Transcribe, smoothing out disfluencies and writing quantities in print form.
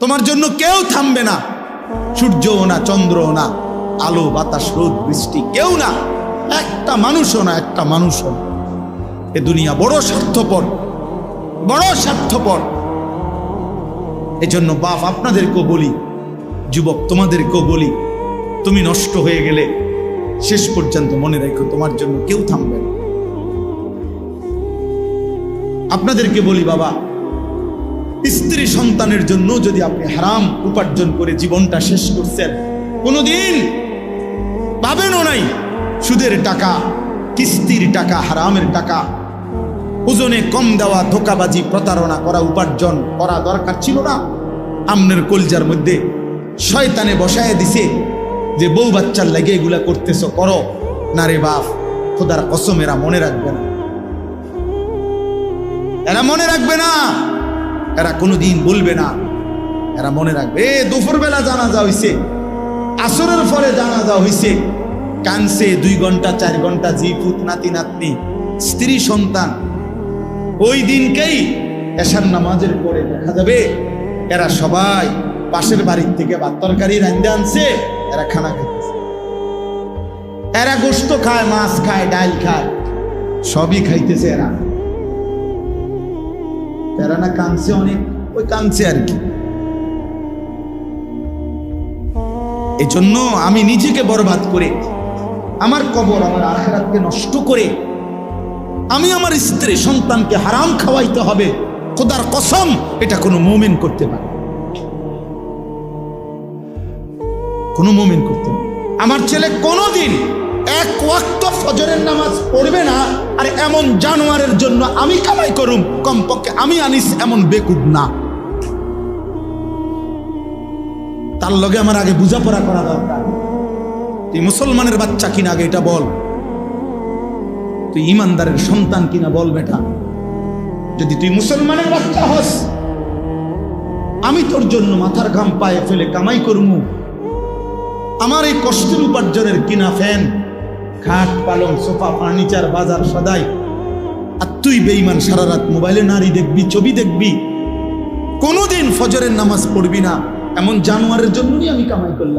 তোমার জন্য কেউ থামবে না, সূর্যও না, চন্দ্রও না, আলো বাতাস রোদ বৃষ্টি কেউ না, একটা মানুষও না, একটা মানুষও না। এ দুনিয়া বড় স্বার্থপর, বড় স্বার্থপর। এজন্য বাপ আপনাদেরকেও বলি, যুবক তোমাদেরকেও বলি, তুমি নষ্ট হয়ে গেলে শেষ পর্যন্ত মনে রেখো তোমার জন্য কেউ থামবে না। আপনাদেরকে বলি বাবা, স্ত্রী সন্তানের জন্য যদি আপনি হারাম উপার্জন করে জীবনটা শেষ করছেন, কোনোদিন পাবেনও নাই। সুদের টাকা, কিস্তির টাকা, হারামের টাকা, ওজনে কম দেওয়া, ধোকাবাজি, প্রতারণা করা উপার্জন করা দরকার ছিল না। আমনের কলজার মধ্যে শয়তানে বসায় দিছে যে বউ বাচ্চার লাগে এগুলা করতেছ, করো না রে বাপ, খোদার কসম এরা মনে রাখবে না, এরা মনে রাখবে না, এরা কোনোদিন বলবে না, এরা মনে রাখবে। দুপুরবেলা জানাজা হইছে, আসরের পরে জানাজা হইছে, কানছে 2 ঘন্টা 4 ঘন্টা জি পুত নাতি নাতনি স্ত্রী সন্তান। ওই দিনকেই এশার নামাজের পরে দেখা যাবে এরা সবাই পাশের বাড়ির থেকে ভাত তরকারি রান্ধে আনছে, এরা খানা খাইতেছে, এরা গোশত খায়, মাছ খায়, ডাল খায়, সবই খাইতেছে। এরা না কানছে অনেক, ওই কানছে আর কি। এই জন্য আমি নিজেকে বরবাদ করে, আমার কবর, আমার আখিরাতকে নষ্ট করে আমি আমার স্ত্রী সন্তানকে হারাম খাওয়াইতে হবে, খোদার কসম এটা কোনো মুমিন করতে পারে, কোনো মুমিন করতে পারে। আমার ছেলে কোনোদিন 1 ওয়াক্ত ফজরের নামাজ পড়বে না, আর এমন জানোয়ারের জন্য আমি কামাই করুম, কমপক্ষে আমি আনিস এমন বেকুব না। তার লগে আমার আগে বোঝাপড়া করা দরকার। তুই মুসলমানের বাচ্চা কিনা আগে এটা বল, তুই ইমানদারের সন্তান কিনা বল বেটা। যদি তুই মুসলমানের বাচ্চা হস, আমি তোর জন্য মাথার ঘাম পায়ে ফেলে কামাই করমু, আমার এই কষ্টের উপার্জনের কিনা ফ্যান, খাট, পালং, সোফা, ফার্নিচার, বাজার সদাই, আর তুই বেঈমান সারা রাত মোবাইলে নারী দেখবি, ছবি দেখবি, কোনোদিন ফজরের নামাজ পড়বি না, এমন জানোয়ারের জন্যই আমি কামাই করলাম।